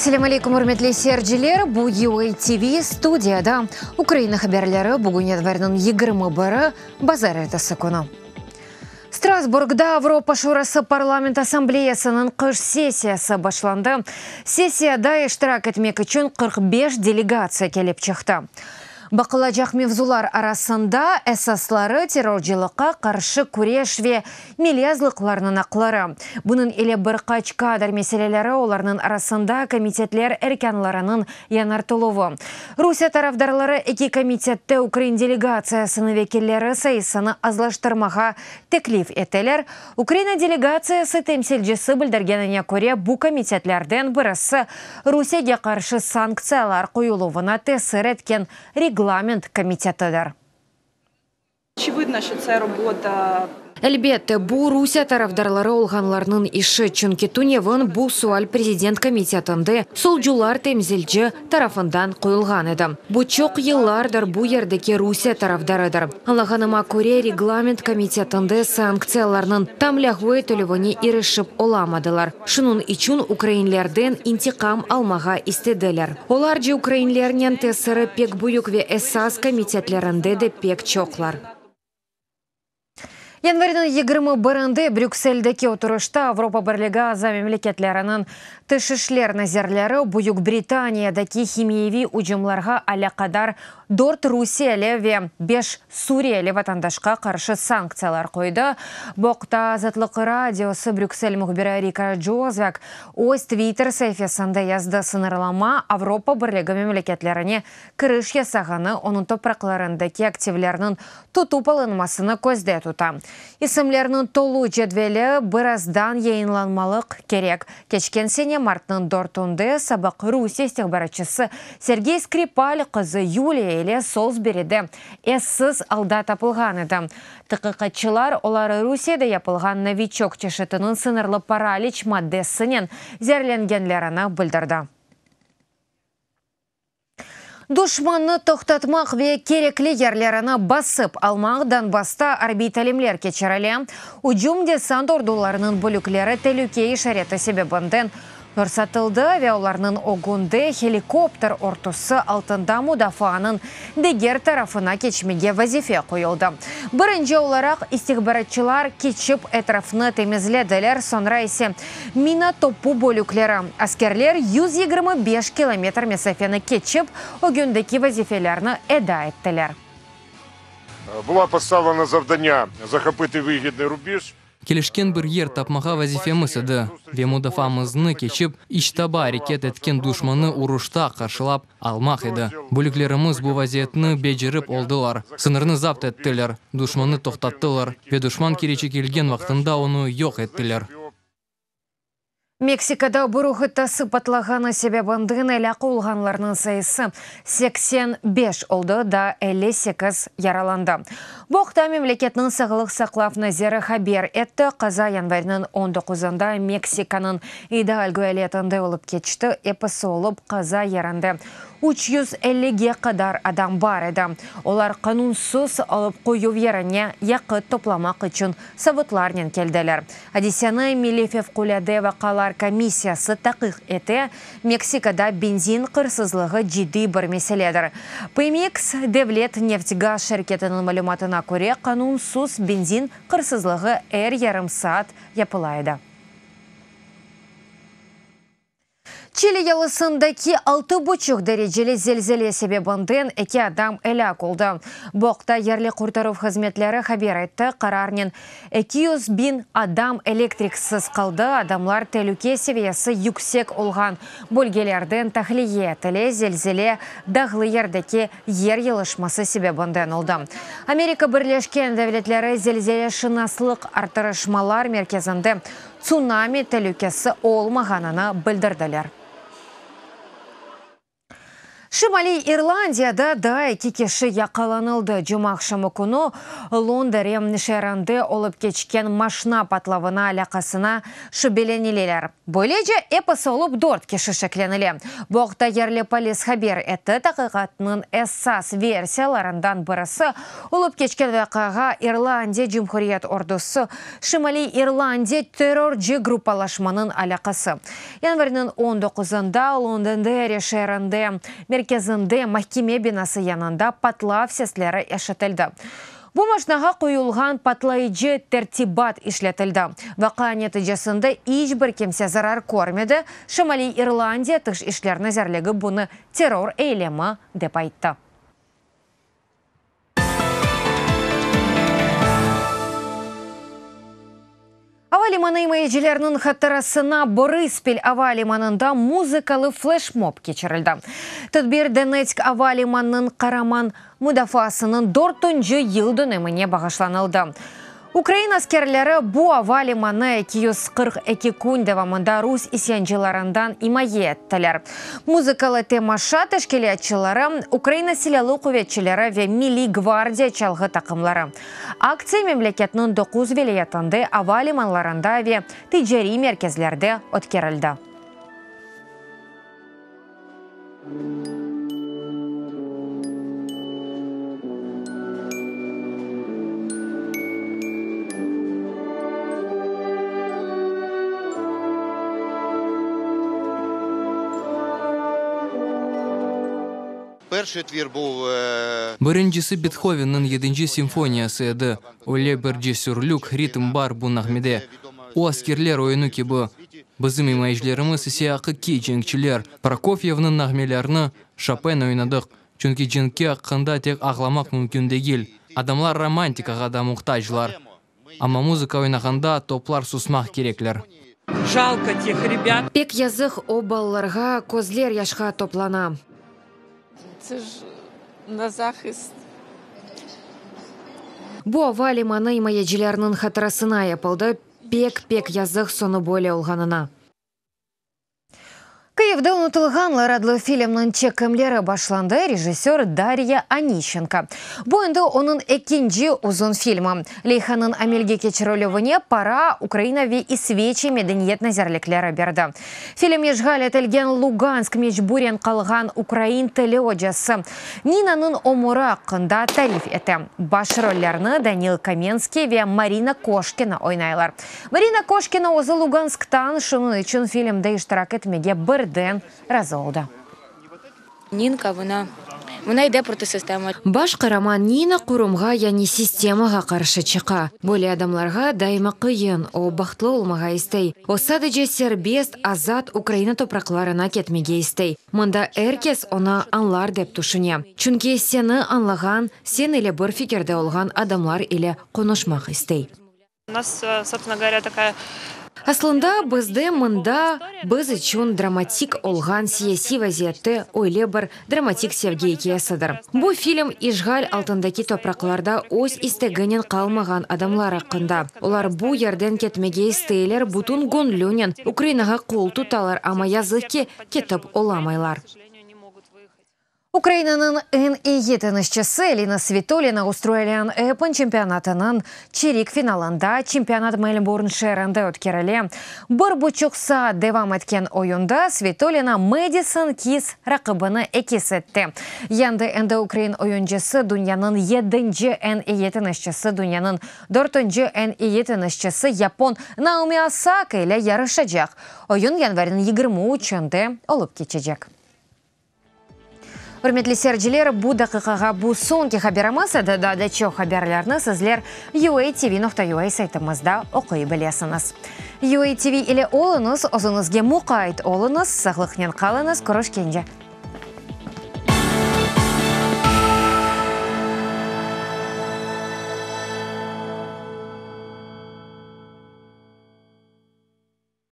Ассаламу алейкум, урметли серджилер. Бу UA TV студияда Украина хабарлары бүгін январьның 21 базар эртесі күні. Страсбургда Европа Шурасы парламент ассамблеясының қыш сессиясы башланды. Сессияда иштирак этмек үчүн 45 делегация келип чыкты. Бақылажақ мевзулар арасында әсаслары террорчылыққа қаршы күреш ве милязлықларының ақлары. Бұның еле бір қач кадр мәселелері оларының арасында комитетлер әрканларының янартылуы. Русия тарафдарлары эки комитетті Украин делегациясының векеллері сайысыны азлаштырмаға теклиф етелер. Украина делегациясы темселжесі білдіргеніне көре бұ комитетлерден бірісі Русияге қаршы санкциялар қойылуына тесір еткен регламент комитетыдыр. Очевидно, що це робота. Әлбетте, бу Русия тарафдарлары олғанларының іші, чүнки туневын бу суаль президент комитетінде солжулар темзелжі тарафындан қойылған еді. Бу чоқ еллардар бу ердеке Русия тарафдарыдыр. Алағаныма көре регламент комитетінде санкцияларының тамлягуы төлівіне ирішіп оламадылар. Шынын ичун украинлерден интикам алмаға истеделер. Олар же украинлернен тесірі пек буюк ве эсас комитетлерінде де пек чоқлар. Январьның 21-нде Брюксельдеки отырышта Европа Бірлігі аза мемлекетлерінің тышышлер назерлері Бүйік Британиядеки химиеви ұжымларға алақадар 4 Русиялі ве 5 Суриялі ватандашқа қаршы санкциялар қойды. Боқта Азатлық радиосы Брюксель мұхбирі Рика Джозвак өз Твиттер сәйфесінде язды сынырлама Европа Бірлігі мемлекетлеріне кіріш ясағаны оның топрақларындеки активлерінің тұтуп алынмасыны көзде тұта. Исемлерінің толу жедвелі біраздан ейінланмалық керек. Кечкен сене мартның 4-нде сабақ Русия стихбарачысы Сергей Скрипаль қызы Юлия еле Солсбериде эссіз алда тапылған еді. Тықықатчылар олары Русияда япылған новичок чешетінің сынырлы паралич маддесінен зерленгенлеріні білдірді. Душманны тоқтатмақ ве керекли ерлеріні басып алмақ Донбасста орбиталемлер кечерелі. Уджум десант ордуларының бөліклері тәлуке ишареті себебінден көрсатылды ве оларының огунды хеликоптер ортусы алтында мудафаның дегер тарафына кечмеге вазифе қойылды. Бірінші оларақ истихбаратчылар кечіп әтрафны темізледілер, sonra есе мина топу бөліклері. Аскерлер 125 километр месафені кечіп, огундеки вазифелерні еда еттілер. Була поставлена завдання захопити вигідний рубіж. Келешкен бір ер тапмаға вазифеміз еді. Вемудафамызны кечіп, иштаба әрекет еткен душманы ұрышта қаршылап алмақ еді. Бөліклеріміз бұл вазиетні бежіріп олдылар. Сынырны запт еттілер, душманы тоқтаттылар. Ве душман керечі келген вақтында оны йоқ еттілер. Мексикада бұрығы тасы патлағаны себебіндігін әлі қолғанларының сайысы 85 олды да 58 яраланды. Боқта мемлекетінің сағылық сақлап назері хабер етті. Қаза январьның 19-ында Мексиканың идеалгы әлетінде олып кетшті, епісі олып қаза яранды. 350-ге қадар адам бар еді. Олар қанунсыз алып қойу веріне яқыт топламақ үшін сабытларнен келділер. Адисяны Милефев Куляде вақалар комиссиясы тақиқ еті Мексикада бензин қырсызлығы жиди бір меселедір. Пемекс Девлет нефтьгаз шеркетінің мәліматына көре қанунсыз бензин қырсызлығы ярым саат япылайды. Чили ялысындаки 6,5 дәрежелі зелзеле себебінден 2 адам әләк олды. Боқта ерлі құртару қызметлері хабер айтты, қарарнен 200.000 адам электриксіз қалды. Адамлар тәлуке севиясы юксек олған бөлгелерден тахлие етілі зелзеле дағлы ердеке ер елышмасы себебінден олды. Америка Бірлешкен дәвлетлері зелзеле шынаслық артырышмалар мерkezінде цунами тәлукесі олмағанына білдірділер. Шимали Ирландияда да эки киши якаланылды. Жумакшымы күні Лондерем шәрінде олып кечкен машина патлавына алақасына шүбеленелелер. Бөлеже эпосы олып дорт киши шекленеле. Боқта ерлі полис хабер әтті тақиқатының эссас версияларындан бірісі олып кечкен вақаға Ирландия Жумхурият ордусы Шимали Ирландия терроржы группалашманын алақасы. Январының 19-ында Лондондері шәрінде мерkezinde mahkeme binası yanında patlав seslері eşitildi. Bu машинаға қойылған патлайыcı tertibat işletildi. Vaqa neticesinde hiçbir kimse zarar görmedi. Şimali İrlandiya tış işler nazarlığı bunu terror eylemi dep aytты. Авалиманы мейджелерінің хаттарасына Бориспіль авалиманында музыкалы флешмоб кечірілді. Тадбир Донецк авалиманның қараман мұдафасының 4-ші ел дөнеміне бағышланылды. Украина аскерлері bu авалиманы 242 күн давамында Рус исянчыларындан имае еттілер. Музыкалы темаша тәшкелетчілері, Украина силялы куветчілері ве Милли гвардия чалғы тақымлары. Акция мемлекетінің 9 велиятынды авалиманларында ве тиджари мерkezлерде өткерілді. Біріншісі Бетховенның 7-ші симфониясы еді. Оле бір жесүрлік ритм бар бұл нағмеде. О аскерлер ойыны кебі. Бізім имайжлеріміз сияқы кей жеңкчілер. Прокофьевның нағмелеріні Шопен ойнадық. Чүнкі жеңке аққында тек ағламақ мүмкін дегіл. Адамлар романтикаға да мұқтажлар. Ама музыка ойнағанда топлар сусмақ кереклер. Жалко тех ребят. Пек язық обалларға көзлер яшқа топлана. Це ж на захист. Бу авалиманы имаеджелерінің хатырасына yapıldı. Пек язық соны боле олғанына. Киевде ұнытылған ларадлы фильмнің чекімлері башланды режиссер Дарья Онищенко. Бұл енді оның екінші ұзын фильмі. Лейханын амелге кечірілуіне пара Украина ве исвечи медениет назерлеклері берді. Фильм ежғал етілген Луганск мечбурен қалған Украин тілі оджасы. Нинанын омыры ақында тариф еті. Баш роллерні Данил Каменский ве Марина Кошкина ойнайлар. Марина Кошкина озы Лугансктан шының үшін фильмді іштірак етмеге бір ден разы олды. Нинка, вона йде проти системи. Баш қараман Нина құрымға, яни системаға қаршы чықа. Боле адамларға дайма қиын, о бақтлы олмаға істей. О садыже сербест, азат Украина топрақларына кетмеге істей. Мұнда әркес оны анлар деп тұшыне. Чүнке сені анлаған, сен или бір фикерде олған адамлар или қонышмақ істей. У нас, собственно говоря, такая... Аслында бізде мұнда біз үшін драматик олған сияси вазиетті ойле бір драматик Сергей Кесадыр. Бұл фильм ишғал алтындаки топрақларда өз істегінен қалмаған адамлар ақында. Олар бұл ерден кетмеге істейлер бұтын гонлюнен Украинаға қол тұталар, ама язықке кетіп оламайлар. Украинаның эн иетінішчісі Элина Свитолина устройлен эпін чемпионатының чирик финалында чемпионат Мельбурн шерінде өткерілі. Бір бұчық саат девам еткен ойында Свитолина Мэдисон Кис рақыбыны екесетті. Янды әнді Украин ойынчысы дүнияның 7-ші эн иетінішчісі, дүнияның 4-ші эн иетінішчісі Япон Наоми Осака ile ярышачақ. Ойын январының 23-шінде олып кечечек. Үрметлі серджілер, бұ дақиқаға бұ сонки хаберамасы да чо хаберлерні сізлер UATV.ua сайтымызда оқи білесіңіз. UATV ile олыңыз, озыңызге мұқайт олыңыз, сағлықнен қалыңыз, көрішкенде.